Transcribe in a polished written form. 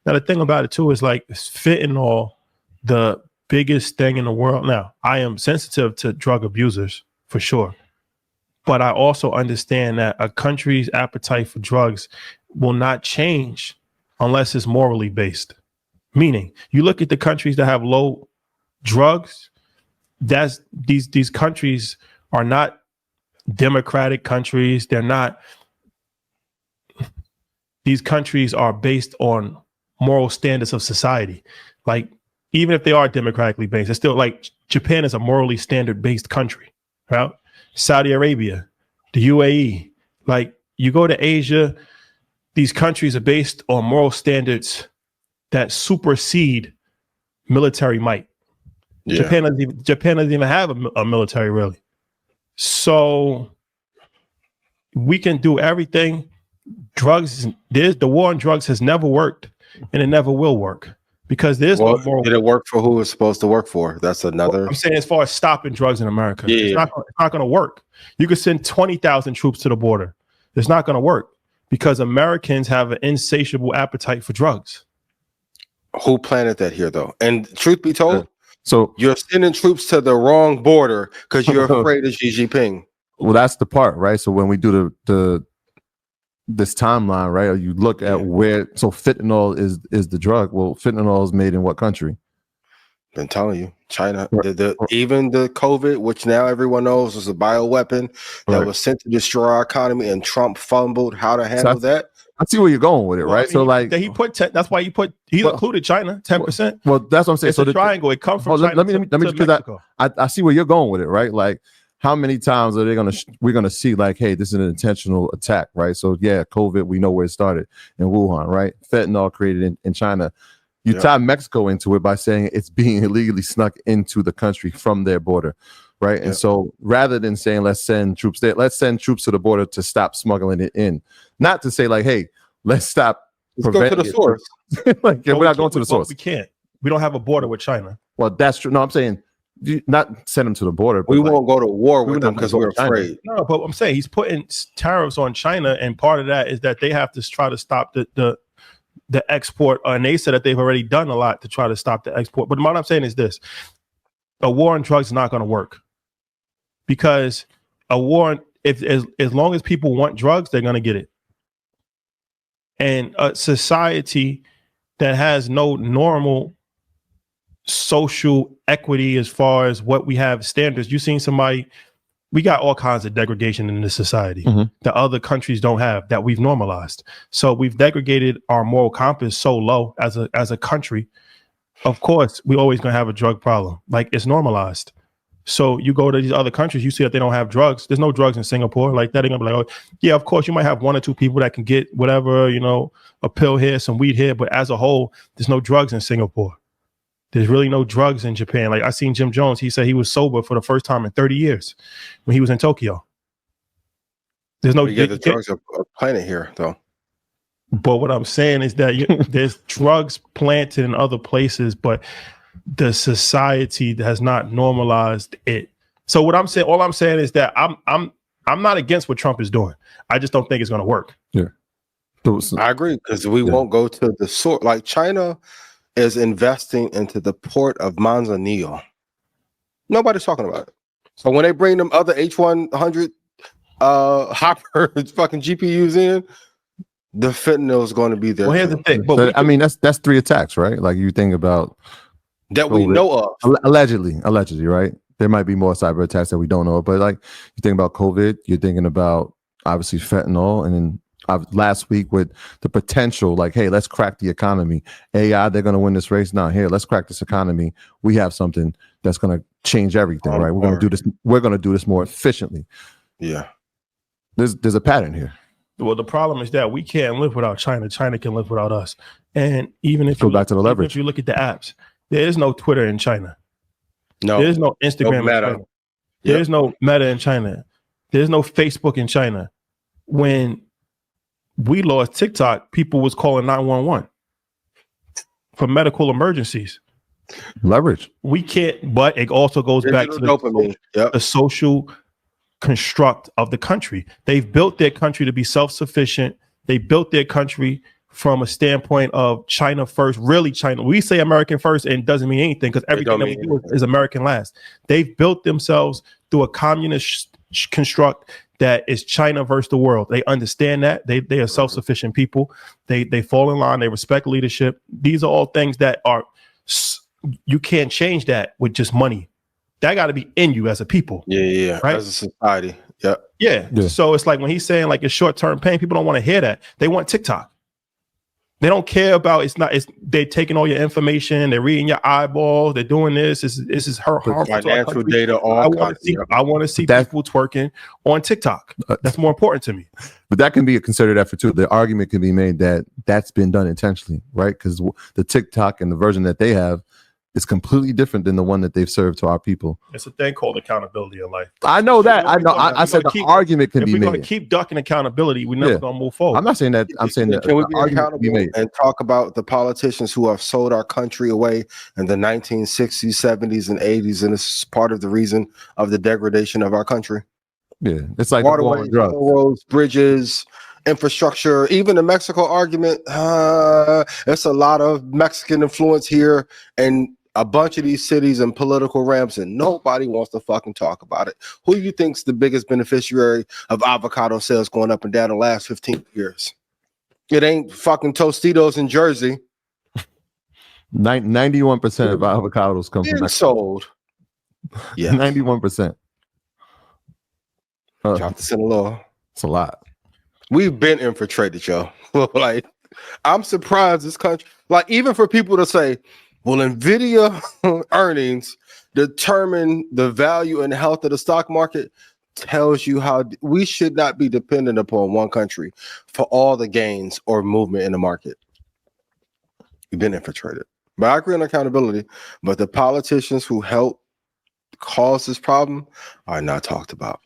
Now, the thing about it too is like fentanyl, the biggest thing in the world. Now, I am sensitive to drug abusers for sure, but I also understand that a country's appetite for drugs will not change unless it's morally based. Meaning, you look at the countries that have low drugs, that's these countries are not democratic countries. They're not. These countries are based on moral standards of society. Like, even if they are democratically based, it's still like Japan is a morally standard based country, right? Saudi Arabia, the UAE, like you go to Asia, these countries are based on moral standards that supersede military might. Yeah. Japan doesn't even have a military, really. So we can do everything. Drugs, the war on drugs has never worked, and it never will work because there's no moral. Did it work for who it's supposed to work for? That's another. Well, I'm saying as far as stopping drugs in America, it's not going to work. You could send 20,000 troops to the border. It's not going to work because Americans have an insatiable appetite for drugs. Who planted that here, though? And truth be told, so you're sending troops to the wrong border because you're afraid of Xi Jinping. Well, that's the part, right? So when we do this timeline, right? You look at where fentanyl is the drug. Well, fentanyl is made in what country? Been telling you, China. Even the COVID, which now everyone knows was a bioweapon that was sent to destroy our economy, and Trump fumbled how to handle that. I see where you're going with it, right? I mean, that's why he included China 10%. Well, that's what I'm saying. It's a triangle. It comes from China. Let me just put that. I see where you're going with it, right? Like, how many times are we're gonna see like, hey, this is an intentional attack, right? So yeah, COVID, we know where it started in Wuhan, right? Fentanyl created in China. You tie Mexico into it by saying it's being illegally snuck into the country from their border, right? And so rather than saying let's send troops there, let's send troops to the border to stop smuggling it in. Not to say like, hey, let's stop. Let's go to the source. Like, we're not going to the source. We can't. We don't have a border with China. Well, that's true. No, I'm saying not send them to the border. We won't go to war with them because we're afraid. No, but I'm saying he's putting tariffs on China, and part of that is that they have to try to stop the export. And they said that they've already done a lot to try to stop the export. But what I'm saying is this: a war on drugs is not going to work because a war, as long as people want drugs, they're going to get it. And a society that has no normal social equity as far as what we have standards. You've seen somebody, we got all kinds of degradation in this society that other countries don't have, that we've normalized. So we've degraded our moral compass so low as a country. Of course, we always gonna have a drug problem. Like, it's normalized. So you go to these other countries, you see that they don't have drugs. There's no drugs in Singapore. Like, that ain't gonna be like, oh, yeah, of course you might have one or two people that can get whatever, a pill here, some weed here, but as a whole, there's no drugs in Singapore. There's really no drugs in Japan. Like, I seen Jim Jones. He said he was sober for the first time in 30 years when he was in Tokyo. There's no the drugs are planted here, though. But what I'm saying is that there's drugs planted in other places, but the society has not normalized it. So what I'm saying, all I'm saying is that I'm not against what Trump is doing. I just don't think it's going to work. Yeah, I agree, because we won't go to the source. Like, China is investing into the port of Manzanillo. Nobody's talking about it. So when they bring them other H100 Hopper fucking GPUs in, the fentanyl is going to be there. Well, here's the thing. But I mean, that's 3 attacks, right? Like, you think about that we know of. Allegedly, right? There might be more cyber attacks that we don't know, but like, you think about COVID, you're thinking about obviously fentanyl, and then last week with the potential, like, hey, let's crack the economy. AI, they're going to win this race. Now, here, let's crack this economy. We have something that's going to change everything, right? We're going to do this. We're going to do this more efficiently. Yeah. There's a pattern here. Well, the problem is that we can't live without China. China can live without us. And even if go back to the leverage, if you look at the apps, there is no Twitter in China. No, there's no Instagram in China. There's no Meta in China. There's no Facebook in China. When we lost TikTok, people was calling 911 for medical emergencies. Leverage. We can't, but it also goes back to the social construct of the country. They've built their country to be self-sufficient. They built their country from a standpoint of China first, really China. We say American first and it doesn't mean anything because everything that we do is American last. They've built themselves through a communist construct that is China versus the world. They understand that. They are self-sufficient people. They fall in line. They respect leadership. These are all things that are, you can't change that with just money. That got to be in you as a people. Yeah. Right? As a society. Yeah. So it's like when he's saying like it's short-term pain, people don't want to hear that. They want TikTok. They don't care about they're taking all your information, they're reading your eyeballs, they're doing this. This is harmful to our country. Data. I want to see people twerking on TikTok. That's more important to me. But that can be a concerted effort too. The argument can be made that that's been done intentionally, right? Because the TikTok and the version that they have is completely different than the one that they've served to our people. It's a thing called accountability in life. I know that. I know. I said the argument can be made. If we're going to keep ducking accountability, we're never going to move forward. I'm not saying that. I'm saying that. Can we be accountable and talk about the politicians who have sold our country away in the 1960s, 70s, and 80s, and this is part of the reason of the degradation of our country? Yeah, it's like waterways, roads, bridges, infrastructure, even the Mexico argument. It's a lot of Mexican influence here, and a bunch of these cities and political ramps, and nobody wants to fucking talk about it. Who do you think's the biggest beneficiary of avocado sales going up and down the last 15 years? It ain't fucking Tostitos in Jersey. 91% of avocados come from Mexico. Sold. Yeah, 91%. Drop the Sinaloa. It's a lot. We've been infiltrated, yo. Like, I'm surprised this country, like, even for people to say, well, NVIDIA earnings determine the value and health of the stock market, tells you how we should not be dependent upon one country for all the gains or movement in the market. We've been infiltrated. But I agree on accountability. But the politicians who helped cause this problem are not talked about.